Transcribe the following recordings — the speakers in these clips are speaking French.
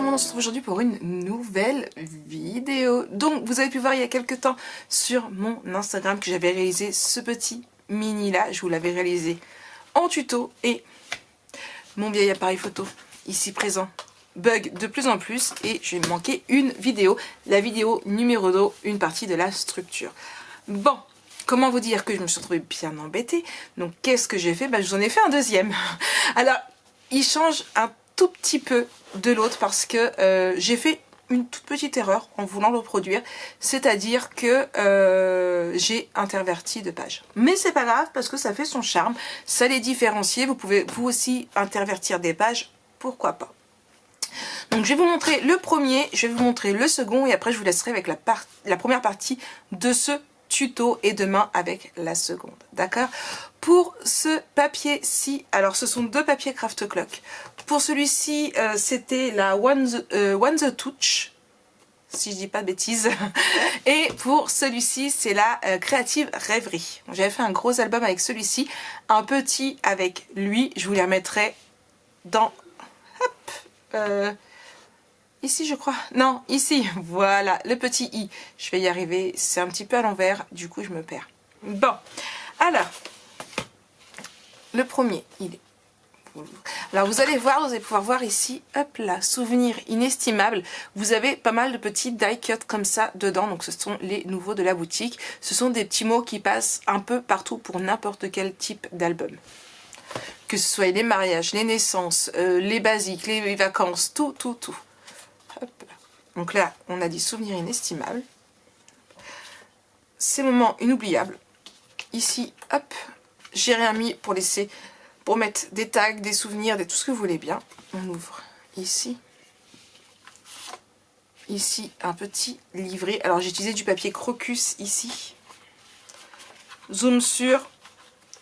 monde, on se retrouve aujourd'hui pour une nouvelle vidéo. Donc vous avez pu voir il y a quelques temps sur mon Instagram que j'avais réalisé ce petit mini là. Je vous l'avais réalisé en tuto et mon vieil appareil photo ici présent bug de plus en plus et je vais manquer une vidéo. La vidéo numéro 2, une partie de la structure. Bon, comment vous dire que je me suis retrouvée bien embêtée. Donc qu'est-ce que j'ai fait? Je vous en ai fait un deuxième. Alors il change un tout petit peu de l'autre parce que j'ai fait une toute petite erreur en voulant le reproduire, c'est-à-dire que j'ai interverti de pages. Mais c'est pas grave parce que ça fait son charme, ça les différencie. Vous pouvez vous aussi intervertir des pages, pourquoi pas. Donc je vais vous montrer le premier, je vais vous montrer le second et après je vous laisserai avec la première partie de ce tuto et demain avec la seconde, d'accord? Pour ce papier-ci, alors ce sont deux papiers Craft Clock. Pour celui-ci, c'était la One the Touch, si je dis pas de bêtises. Et pour celui-ci, c'est la Créative Rêverie. J'avais fait un gros album avec celui-ci, un petit avec lui. Je vous les remettrai dans... Hop, ici je crois, non ici, voilà le petit i, je vais y arriver, c'est un petit peu à l'envers, du coup je me perds. Bon, alors le premier il est, alors vous allez voir, vous allez pouvoir voir ici, hop là, souvenir inestimable, vous avez pas mal de petits die cut comme ça dedans, donc ce sont les nouveaux de la boutique, ce sont des petits mots qui passent un peu partout pour n'importe quel type d'album. Que ce soit les mariages, les naissances, les basiques, les vacances, tout. Hop là. Donc là, on a dit souvenirs inestimables. Ces moments inoubliables. Ici, hop, j'ai rien mis pour laisser, pour mettre des tags, des souvenirs, tout ce que vous voulez bien. On ouvre ici. Ici, un petit livret. Alors, j'ai utilisé du papier crocus ici. Zoom sur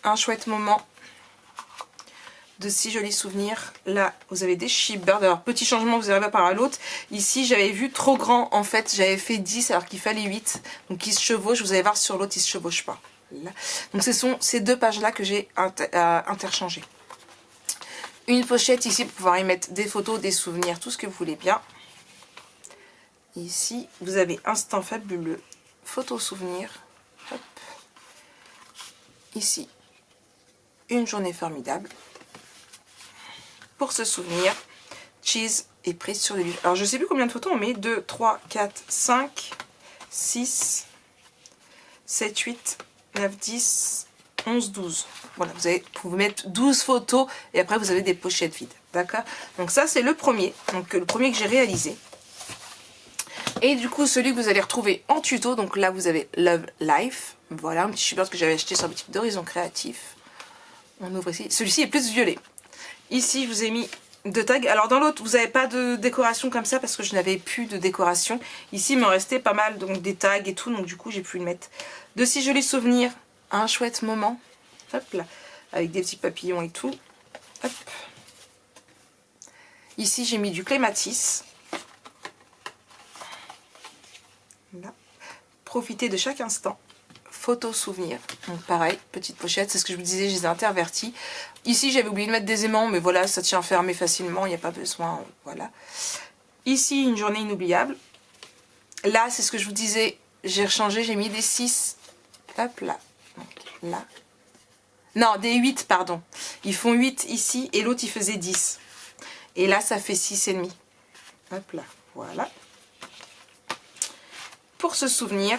un chouette moment. De si jolis souvenirs. Là vous avez des Sheepbird. Alors petit changement, vous arrivez par à l'autre. Ici j'avais vu trop grand, en fait j'avais fait 10 alors qu'il fallait 8, donc ils se chevauchent. Vous allez voir sur l'autre ils se chevauchent pas. Là. Donc ce sont ces deux pages là que j'ai interchangées. Une pochette ici pour pouvoir y mettre des photos, des souvenirs, tout ce que vous voulez bien. Ici vous avez Instant Fabuleux, photos souvenirs. Hop. Ici une journée formidable. Pour se souvenir, cheese est prise sur le livre. Alors je sais plus combien de photos on met, 2, 3, 4, 5, 6, 7, 8, 9, 10, 11, 12. Voilà, vous pouvez mettre 12 photos et après vous avez des pochettes vides. D'accord? Donc ça c'est le premier, donc le premier que j'ai réalisé. Et du coup celui que vous allez retrouver en tuto, donc là vous avez Love Life. Voilà, un petit support que j'avais acheté sur la boutique d'Horizon Créatif. On ouvre ici. Celui-ci est plus violet. Ici, je vous ai mis deux tags. Alors, dans l'autre, vous n'avez pas de décoration comme ça parce que je n'avais plus de décoration. Ici, il m'en restait pas mal, donc des tags et tout. Donc, du coup, j'ai pu le mettre. De si jolis souvenirs, un chouette moment. Hop là. Avec des petits papillons et tout. Hop. Ici, j'ai mis du clématis. Là. Profitez de chaque instant. Photos souvenirs, donc pareil, petite pochette, c'est ce que je vous disais, je les ai intervertis. Ici j'avais oublié de mettre des aimants, mais voilà, ça tient fermé facilement, il n'y a pas besoin, voilà. Ici une journée inoubliable. Là c'est ce que je vous disais, j'ai rechangé, j'ai mis des 6, hop là, donc là. Non, des 8, pardon. Ils font 8 ici et l'autre il faisait 10. Et là ça fait 6,5. Hop là, voilà. Pour se souvenir,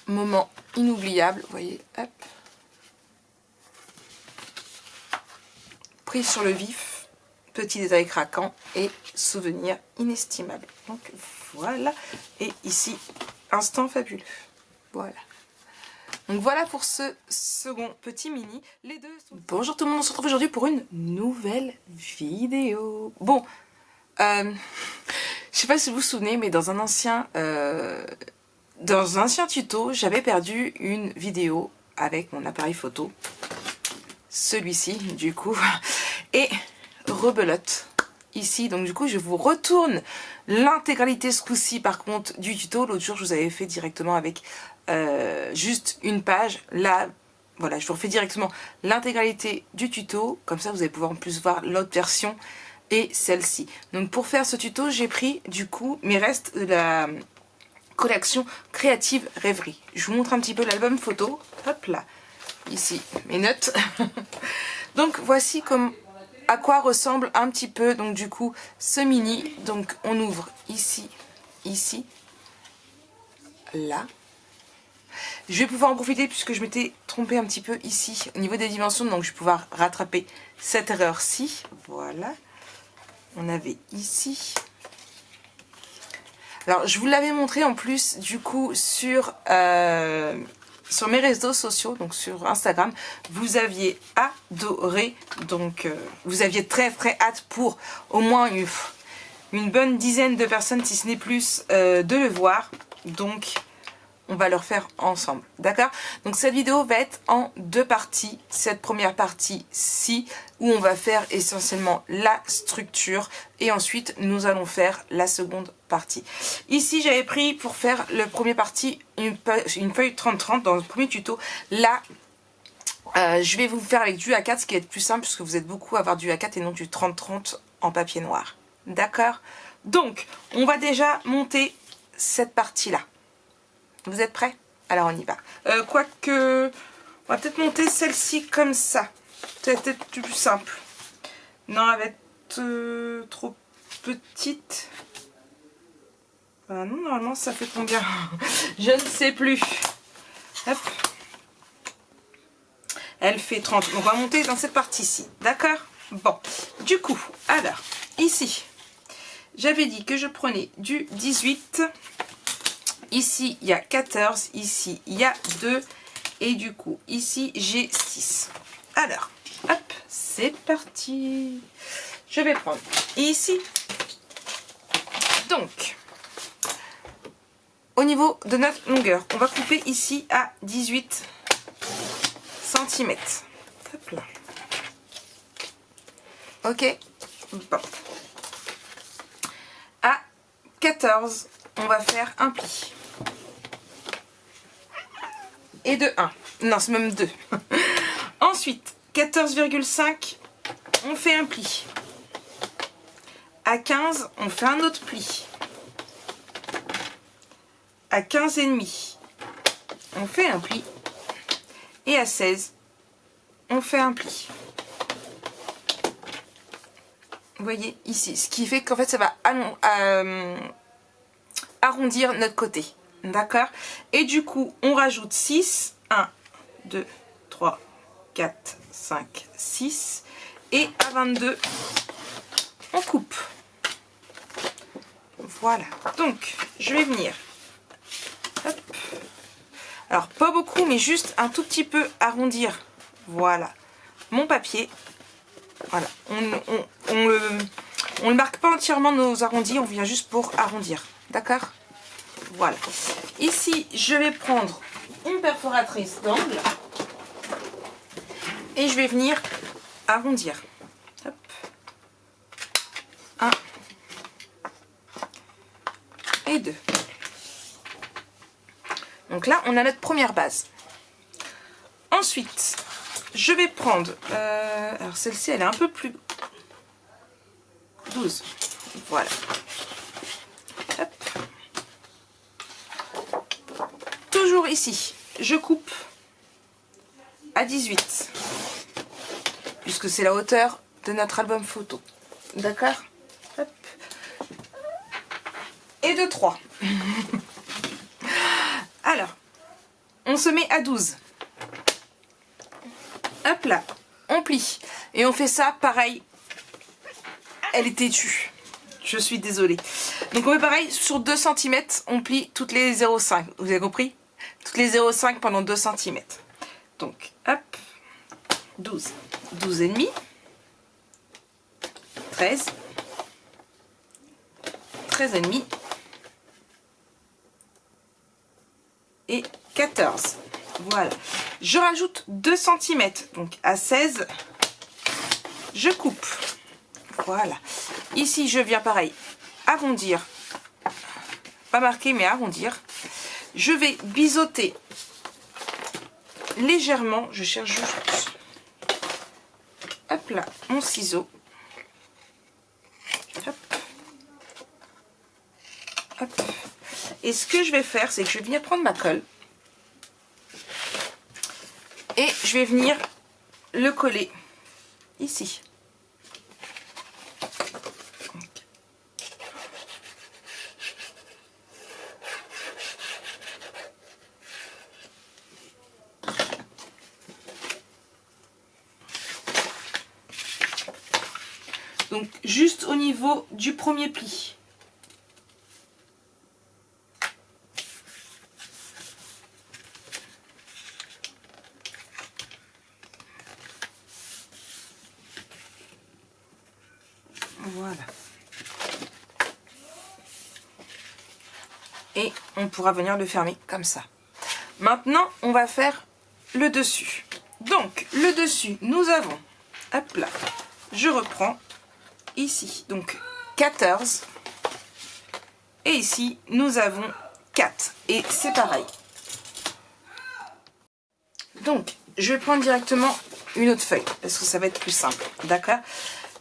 moment inoubliable, vous voyez, hop. Prise sur le vif, petit détail craquant et souvenir inestimable. Donc voilà, et ici, Instant Fabuleux. Voilà. Donc voilà pour ce second petit mini. Les deux sont... Bonjour tout le monde, on se retrouve aujourd'hui pour une nouvelle vidéo. Bon, je sais pas si vous vous souvenez, mais dans un ancien tuto, j'avais perdu une vidéo avec mon appareil photo, celui-ci du coup, et rebelote ici. Donc du coup, je vous retourne l'intégralité ce coup-ci par contre du tuto. L'autre jour, je vous avais fait directement avec juste une page. Là, voilà, je vous refais directement l'intégralité du tuto. Comme ça, vous allez pouvoir en plus voir l'autre version et celle-ci. Donc pour faire ce tuto, j'ai pris du coup mes restes de la collection Créative Rêverie. Je vous montre un petit peu l'album photo. Hop là, ici mes notes. Donc voici à quoi ressemble un petit peu donc du coup ce mini. Donc on ouvre ici, ici, là. Je vais pouvoir en profiter puisque je m'étais trompée un petit peu ici au niveau des dimensions, donc je vais pouvoir rattraper cette erreur-ci. Voilà. On avait ici. Alors je vous l'avais montré en plus du coup sur mes réseaux sociaux, donc sur Instagram. Vous aviez adoré, donc vous aviez très très hâte pour au moins une bonne dizaine de personnes, si ce n'est plus, de le voir. Donc on va le refaire ensemble, d'accord? Donc cette vidéo va être en deux parties. Cette première partie-ci, où on va faire essentiellement la structure, et ensuite nous allons faire la seconde partie. Ici j'avais pris pour faire le premier partie une feuille 30-30 dans le premier tuto. Là je vais vous faire avec du A4, ce qui est plus simple puisque vous êtes beaucoup à avoir du A4 et non du 30-30 en papier noir, d'accord? Donc on va déjà monter cette partie là. Vous êtes prêts? Alors on y va. Quoique, on va peut-être monter celle-ci comme ça. C'est peut-être plus simple. Non, elle va être trop petite. Non, normalement ça fait combien? Je ne sais plus. Hop. Elle fait 30. On va monter dans cette partie-ci. D'accord? Bon. Du coup, alors, ici, j'avais dit que je prenais du 18. Ici, il y a 14, ici, il y a 2, et du coup, ici, j'ai 6. Alors, hop, c'est parti. Je vais prendre ici. Donc, au niveau de notre longueur, on va couper ici à 18 cm. Hop là. Ok, bon. À 14, on va faire un pli. Et de 1. Non, c'est même 2. Ensuite, 14,5, on fait un pli. À 15, on fait un autre pli. À 15,5, on fait un pli. Et à 16, on fait un pli. Vous voyez ici, ce qui fait qu'en fait ça va arrondir notre côté. D'accord? Et du coup, on rajoute 6. 1, 2, 3, 4, 5, 6. Et à 22, on coupe. Voilà. Donc, je vais venir. Hop. Alors, pas beaucoup, mais juste un tout petit peu arrondir. Voilà. Mon papier. Voilà. On le marque pas entièrement nos arrondis, on vient juste pour arrondir. D'accord? Voilà. Ici, je vais prendre une perforatrice d'angle et je vais venir arrondir. Hop. 1 et 2. Donc là, on a notre première base. Ensuite, je vais prendre... alors celle-ci, elle est un peu plus... 12. Voilà. Hop. Toujours ici, je coupe à 18, puisque c'est la hauteur de notre album photo. D'accord? Hop. Et de 3. Alors, on se met à 12. Hop là, on plie. Et on fait ça pareil. Elle est têtue. Je suis désolée. Donc on fait pareil, sur 2 cm, on plie toutes les 0,5. Vous avez compris? Toutes les 0,5 pendant 2 cm. Donc, hop, 12. 12 et demi. 13. 13 et demi. Et 14. Voilà. Je rajoute 2 cm. Donc à 16, je coupe. Voilà. Ici, je viens pareil, arrondir. Pas marquer, mais arrondir. Je vais biseauter légèrement. Je cherche juste, hop là, mon ciseau. Hop. Et ce que je vais faire, c'est que je vais venir prendre ma colle. Et je vais venir le coller ici. Donc juste au niveau du premier pli. Voilà. Et on pourra venir le fermer comme ça. Maintenant, on va faire le dessus. Donc, le dessus, nous avons, hop là, je reprends ici, donc 14. Et ici, nous avons 4. Et c'est pareil. Donc, je vais prendre directement une autre feuille, parce que ça va être plus simple, d'accord?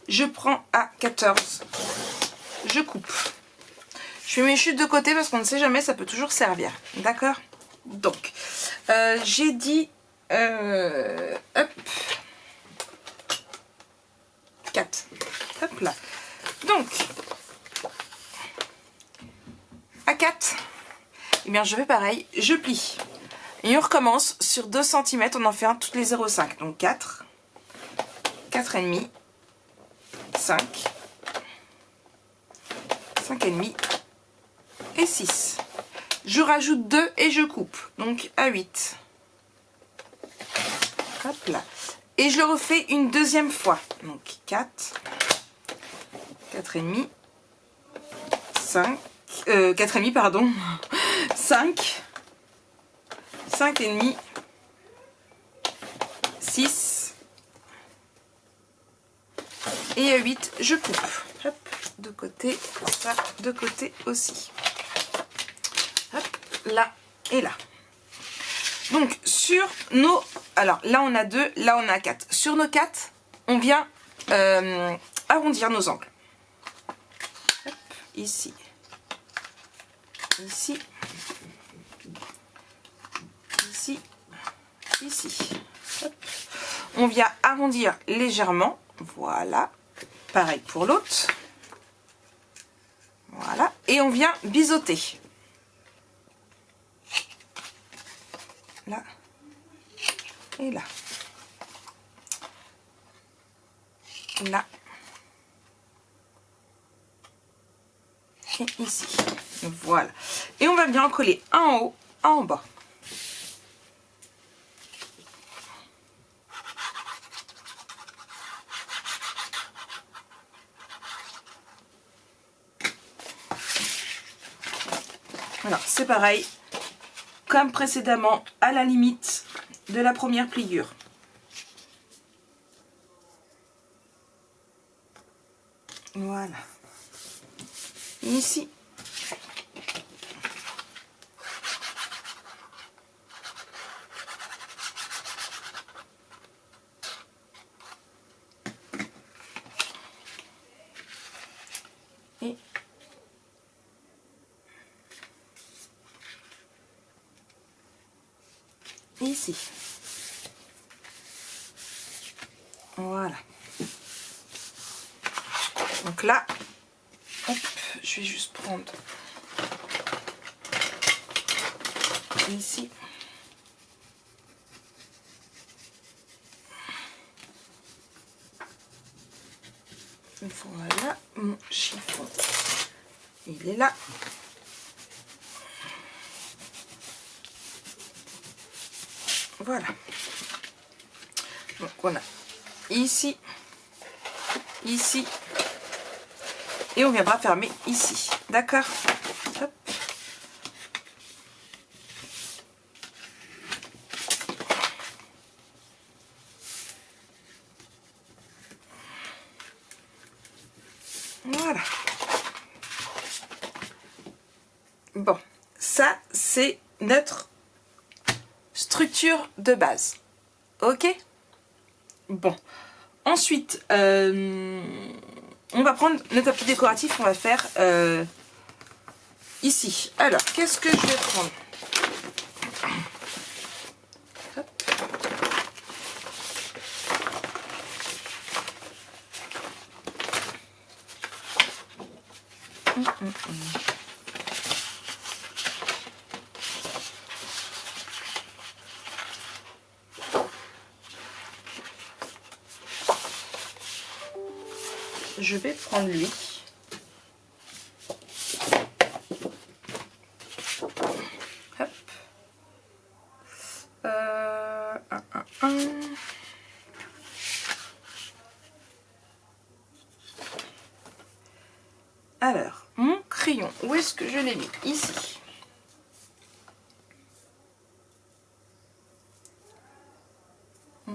Je prends à 14, je coupe. Je fais mes chutes de côté parce qu'on ne sait jamais, ça peut toujours servir, d'accord? Donc, j'ai dit, hop, 4, hop là. Donc, à 4, eh bien je fais pareil, je plie. Et on recommence sur 2 cm, on en fait un toutes les 0,5. Donc 4, 4,5, 5, 5,5 et 6. Je rajoute 2 et je coupe. Donc à 8. Hop là. Et je le refais une deuxième fois. Donc 4, 4,5, 5, 4,5 pardon, 5, 5,5, 6 et à 8 je coupe. Hop, de côté, ça, de côté aussi. Hop, là et là. Donc sur nos... Alors là on a 2, là on a 4. Sur nos 4, on vient arrondir nos angles. Hop, ici. Ici. Ici. Ici. Hop. On vient arrondir légèrement. Voilà. Pareil pour l'autre. Voilà. Et on vient biseauter. Là. Et là. Là. Et ici. Voilà. Et on va bien coller un en haut, un en bas. Alors, c'est pareil, comme précédemment, à la limite de la première pliure. Voilà. Ici. Et ici. Voilà. Donc là, hop, je vais juste prendre ici. Voilà, mon chiffon, il est là. Voilà. Donc on a ici, ici, et on viendra fermer ici. D'accord? Hop. Voilà. Bon, ça c'est notre structure de base. Ok? Bon. Ensuite, on va prendre notre tapis décoratif, on va faire ici. Alors, qu'est-ce que je vais prendre? Hop. Je vais prendre lui. Hop. Alors, mon crayon, où est-ce que je l'ai mis? Ici. Je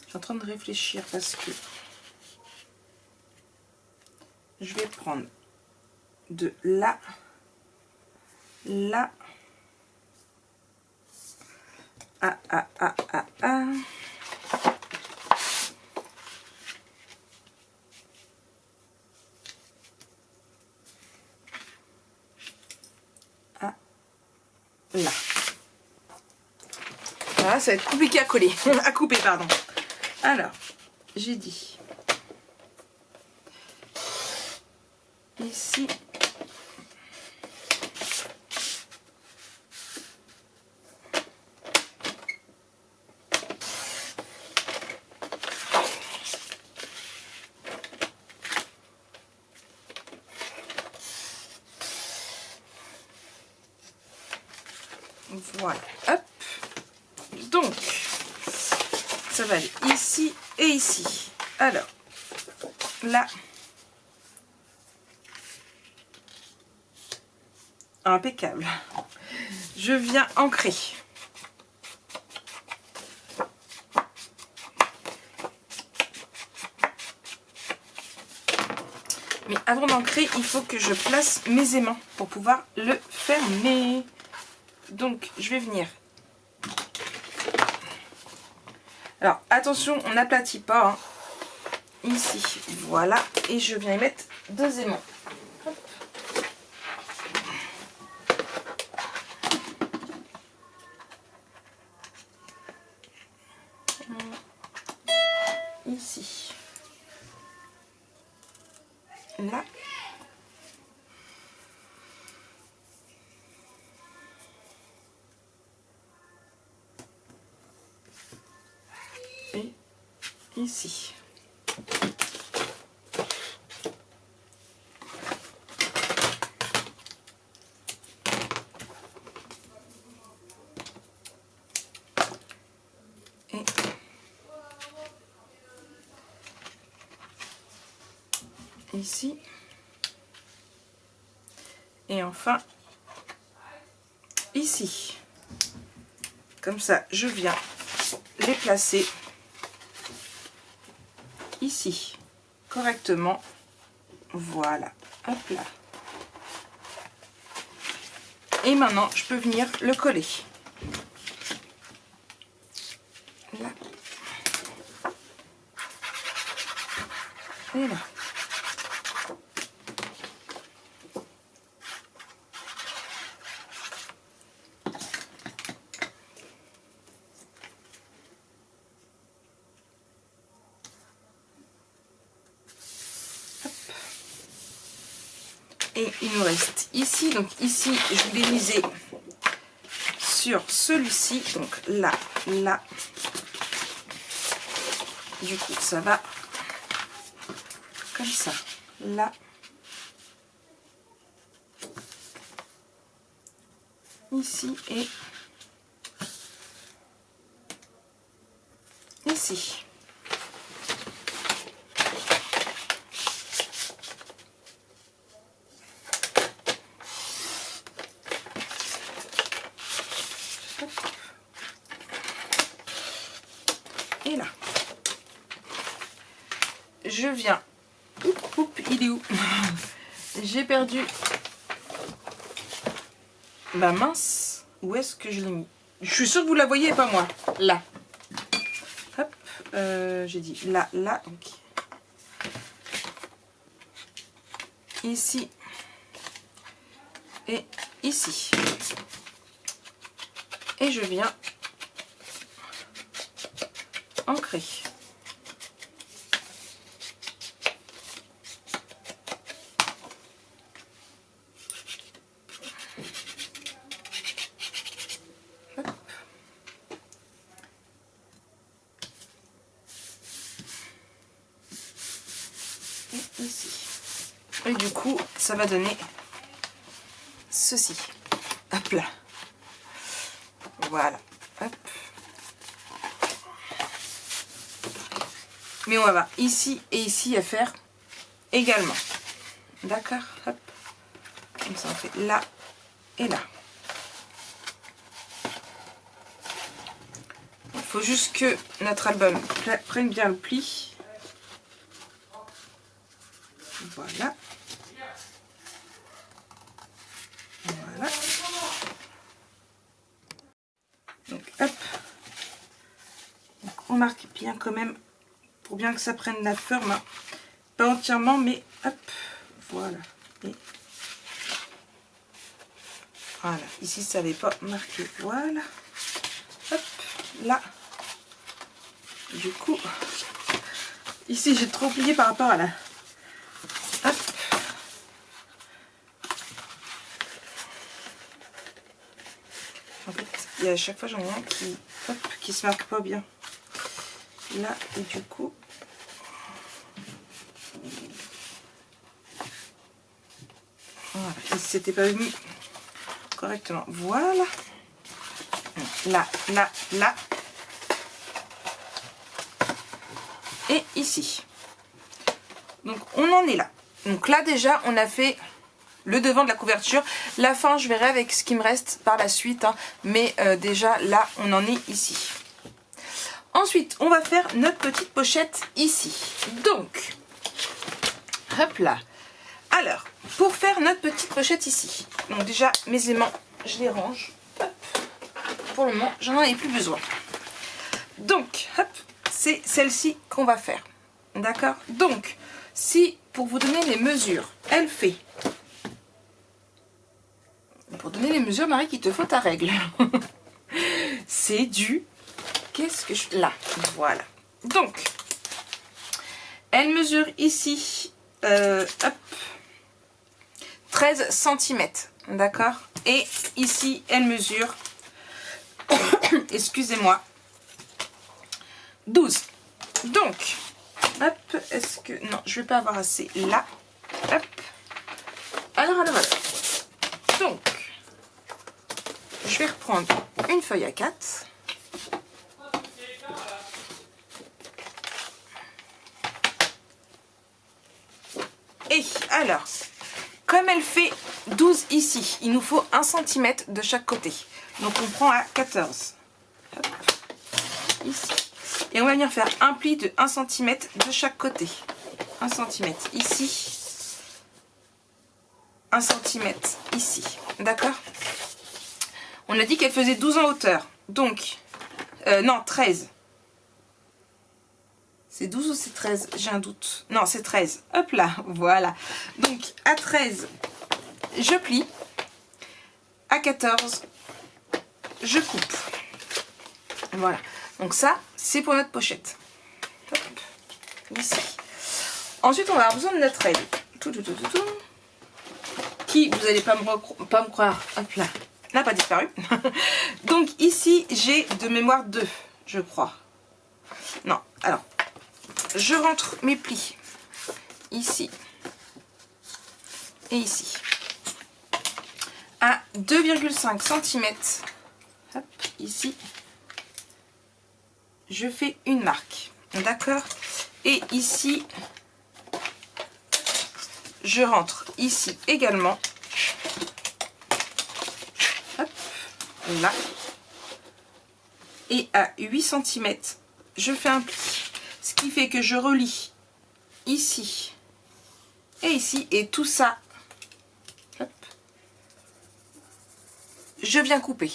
suis en train de réfléchir parce que je vais prendre de là, là, là. Voilà, ça va être compliqué à coller, à couper, pardon. Alors, j'ai dit ici. Voilà, hop. Donc, ça va aller ici et ici. Alors, là, impeccable. Je viens ancrer. Mais avant d'ancrer, il faut que je place mes aimants pour pouvoir le fermer. Donc, je vais venir. Alors, attention, on n'aplatit pas. Hein. Ici, voilà. Et je viens y mettre 2 aimants. Hop. Ici. Là. Et ici. Et ici. Et enfin, ici. Comme ça, je viens les placer ici, correctement. Voilà, hop là. Et maintenant, je peux venir le coller. Là. Et là. Et il nous reste ici, donc ici je voulais miser sur celui-ci, donc là, là. Du coup ça va comme ça, là. Ici et ici. Et là, je viens. Oups, il est où? J'ai perdu. Bah mince, où est-ce que je l'ai mis? Je suis sûre que vous la voyez et pas moi. Là. Hop, j'ai dit là, là. Donc. ici et ici. Et je viens ancrer. Ici. Et du coup, ça va donner ceci. Hop là. Voilà. Hop. Mais on va ici et ici à faire également. D'accord. Hop. Comme ça, on fait là et là. Il faut juste que notre album prenne bien le pli. Voilà. Voilà. Donc, hop. Donc, on marque bien quand même pour bien que ça prenne la forme. Hein. Pas entièrement, mais hop. Voilà. Et voilà. Ici, ça n'avait pas marqué. Voilà. Hop. Là. Du coup, ici, j'ai trop plié par rapport à la... Hop. En fait, il y a à chaque fois j'en ai un qui se marque pas bien. Là, et du coup... Voilà, et c'était pas venu correctement. Voilà. Là, là, là. Et ici. Donc, on en est là. Donc là, déjà, on a fait le devant de la couverture. La fin, je verrai avec ce qui me reste par la suite. Hein. Mais déjà, là, on en est ici. Ensuite, on va faire notre petite pochette ici. Donc, hop là. Alors, pour faire notre petite pochette ici. Donc déjà, mes aimants, je les range. Hop. Pour le moment, j'en ai plus besoin. Donc, hop, c'est celle-ci qu'on va faire. D'accord? Donc, si, pour vous donner les mesures, elle fait... Pour donner les mesures, Marie, qu'il te faut ta règle. C'est du... Qu'est-ce que je... Là, voilà. Donc, elle mesure ici, hop, 13 cm. D'accord? Et ici, elle mesure, excusez-moi, 12. Donc, hop, est-ce que... Non, je vais pas avoir assez là. Hop. Alors. Donc, je vais reprendre une feuille A4. Et alors, comme elle fait 12 ici, il nous faut 1 cm de chaque côté. Donc on prend à 14. Hop, ici. Et on va venir faire un pli de 1 cm de chaque côté. 1 cm ici. 1 cm ici. D'accord? On a dit qu'elle faisait 12 en hauteur. Donc, non, 13. C'est 12 ou c'est 13? J'ai un doute. Non, c'est 13. Hop là, voilà. Donc, à 13, je plie. À 14, je coupe. Voilà. Donc ça, c'est pour notre pochette. Hop, ici. Ensuite, on va avoir besoin de notre règle. Qui, vous n'allez pas me croire, hop là, n'a pas disparu. Donc ici, j'ai de mémoire 2, je crois. Non, alors... Je rentre mes plis ici et ici à 2,5 cm. Hop, ici, je fais une marque. D'accord? Et ici, je rentre ici également. Hop, là. Et à 8 cm, je fais un pli. Ce qui fait que je relie ici et ici. Et tout ça, hop, je viens couper.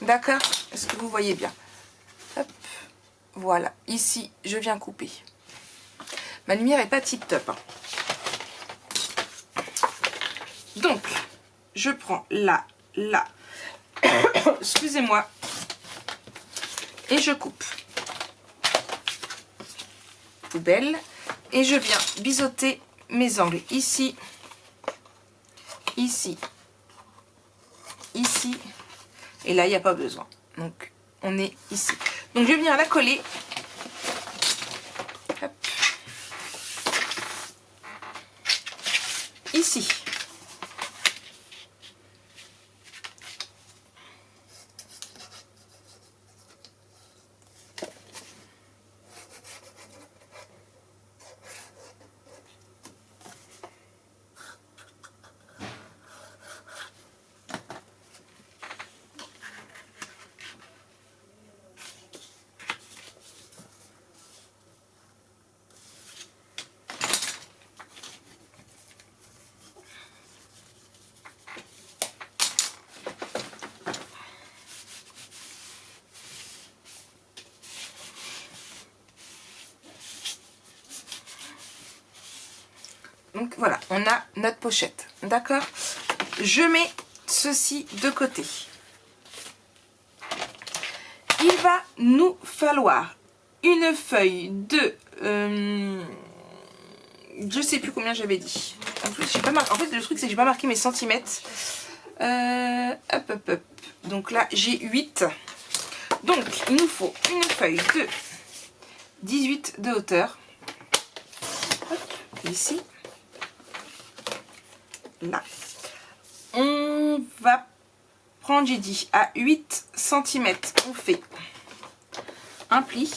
D'accord? Est-ce que vous voyez bien? Hop, voilà. Ici, je viens couper. Ma lumière n'est pas tip top. Hein. Donc, je prends là, excusez-moi, et je coupe. Poubelle. Et je viens biseauter mes angles. Ici, ici, ici. Et là, il n'y a pas besoin. Donc, on est ici. Donc, je vais venir la coller. Hop. Ici. Donc voilà, on a notre pochette, d'accord? Je mets ceci de côté. Il va nous falloir une feuille de... je sais plus combien j'avais dit. En plus, j'ai pas marqué. En fait, le truc, c'est que j'ai pas marqué mes centimètres. Hop, hop, hop. Donc là, j'ai 8. Donc, il nous faut une feuille de 18 de hauteur. Hop, ici. Là. On va prendre, j'ai dit, à 8 cm, on fait un pli.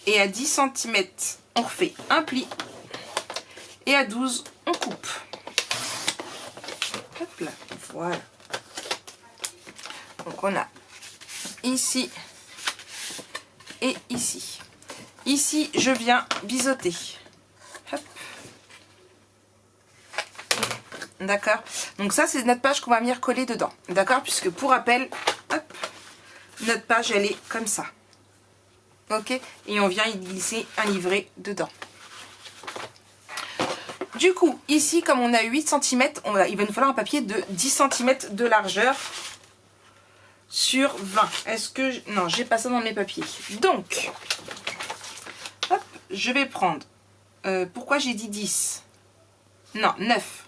Et à 10 cm, on refait un pli. Et à 12, on coupe. Hop là, voilà. Donc on a ici et ici. Ici, je viens biseauter. Hop. D'accord. Donc ça, c'est notre page qu'on va venir coller dedans. D'accord. Puisque pour rappel, hop, notre page, elle est comme ça. Ok. Et on vient y glisser un livret dedans. Du coup, ici, comme on a 8 cm, il va nous falloir un papier de 10 cm de largeur sur 20. Est-ce que... Non, j'ai pas ça dans mes papiers. Donc, hop, je vais prendre... pourquoi j'ai dit 10? Non, 9.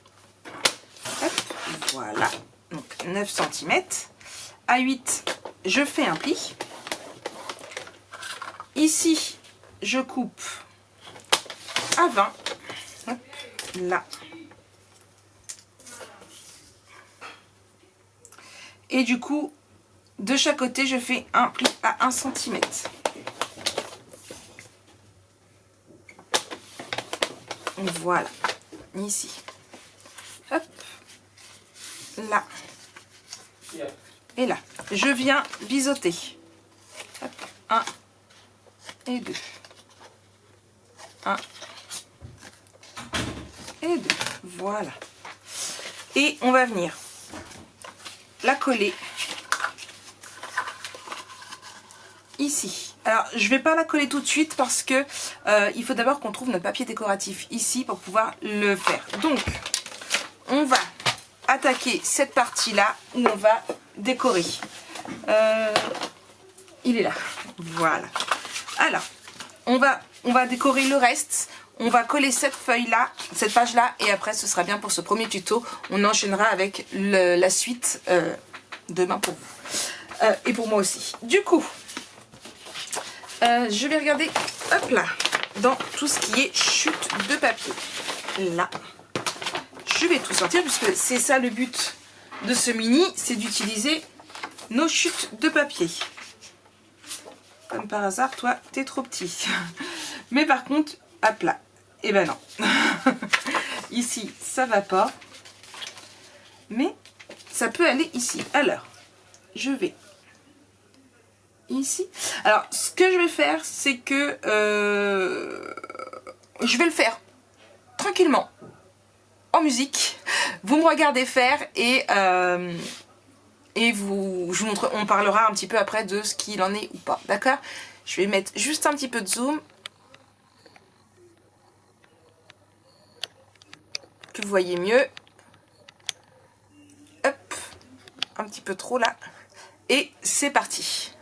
Hop, voilà. Donc, 9 cm. À 8, je fais un pli. Ici, je coupe à 20. Hop, là. Et du coup, de chaque côté, je fais un pli à 1 cm. Voilà. Ici. Hop. Là. Et là. Je viens biseauter. Hop. 1 et 2. 1 et 2. Voilà. Et on va venir la coller ici. Alors, je vais pas la coller tout de suite parce que il faut d'abord qu'on trouve notre papier décoratif ici pour pouvoir le faire. Donc, on va attaquer cette partie-là où on va décorer. Il est là. Voilà. Alors, on va décorer le reste. On va coller cette feuille-là, cette page-là, et après, ce sera bien pour ce premier tuto. On enchaînera avec la suite demain pour vous. Et pour moi aussi. Du coup, je vais regarder, hop là, dans tout ce qui est chute de papier. Là, je vais tout sortir puisque c'est ça le but de ce mini, c'est d'utiliser nos chutes de papier. Comme par hasard, toi, t'es trop petit. Mais par contre, hop là, eh ben non. Ici, ça va pas. Mais ça peut aller ici. Alors, je vais ici. Alors, ce que je vais faire, c'est que je vais le faire tranquillement en musique. Vous me regardez faire et je vous montre, on parlera un petit peu après de ce qu'il en est ou pas. D'accord? Je vais mettre juste un petit peu de zoom. que vous voyez mieux. Hop, un petit peu trop là. Et c'est parti.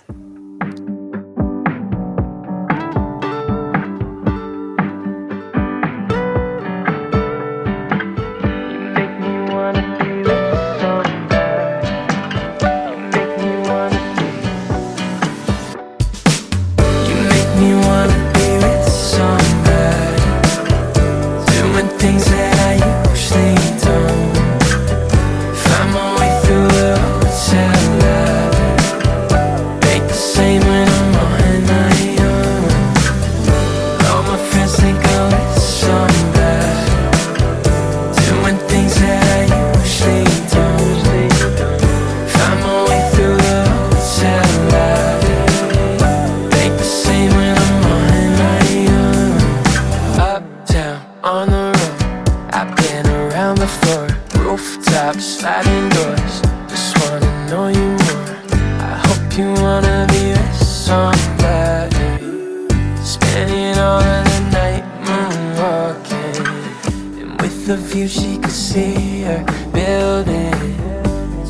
The view she could see her building.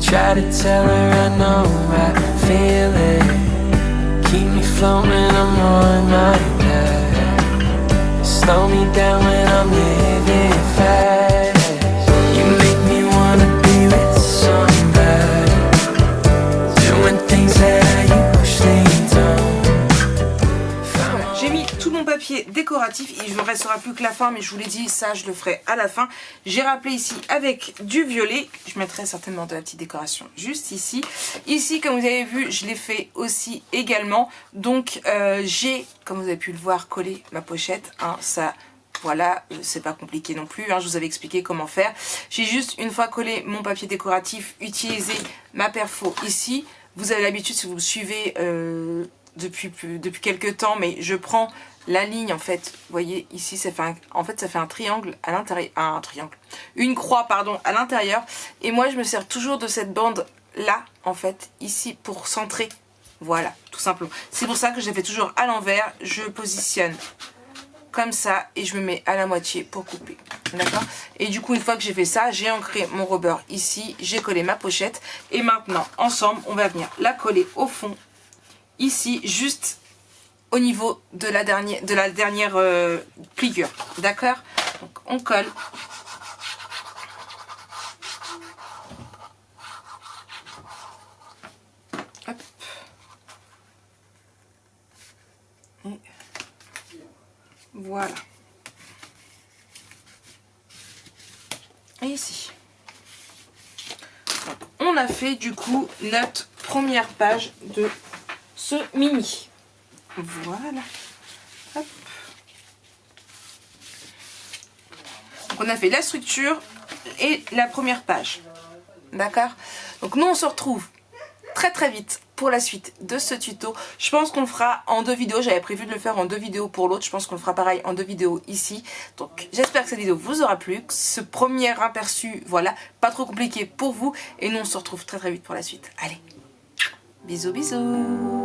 Try to tell her I know I feel it. Keep me floating, I'm on my back. Slow me down when I'm living fast. You make me wanna be with somebody, doing things that I usually don't. Voilà, j'ai mis tout mon papier décoratif. Il ne restera plus que la fin, mais je vous l'ai dit, ça je le ferai à la fin. J'ai rappelé ici avec du violet. Je mettrai certainement de la petite décoration juste ici. Ici, comme vous avez vu, je l'ai fait aussi également. Donc j'ai, comme vous avez pu le voir, collé ma pochette. Hein, ça, voilà, c'est pas compliqué non plus. Hein, je vous avais expliqué comment faire. J'ai juste, une fois collé mon papier décoratif, utilisé ma perfo ici. Vous avez l'habitude, si vous me suivez depuis quelques temps, mais je prends la ligne, en fait, vous voyez ici, ça fait ça fait un triangle à l'intérieur, une croix, pardon, à l'intérieur. Et moi, je me sers toujours de cette bande là, en fait, ici, pour centrer. Voilà, tout simplement. C'est pour ça que je la fais toujours à l'envers. Je positionne comme ça et je me mets à la moitié pour couper. D'accord? Et du coup, une fois que j'ai fait ça, j'ai ancré mon rubber ici, j'ai collé ma pochette. Et maintenant, ensemble, on va venir la coller au fond, ici, juste au niveau de la dernière pliure. D'accord? Donc on colle. Hop. Et voilà. Et ici. Donc, on a fait du coup notre première page de ce mini. Voilà. Hop. Donc on a fait la structure et la première page. D'accord? Donc nous on se retrouve très très vite pour la suite de ce tuto. Je pense qu'on le fera en 2 vidéos. J'avais prévu de le faire en 2 vidéos pour l'autre. Je pense qu'on le fera pareil en 2 vidéos ici. Donc j'espère que cette vidéo vous aura plu. Ce premier aperçu, voilà, pas trop compliqué pour vous. Et nous on se retrouve très très vite pour la suite. Allez, bisous bisous.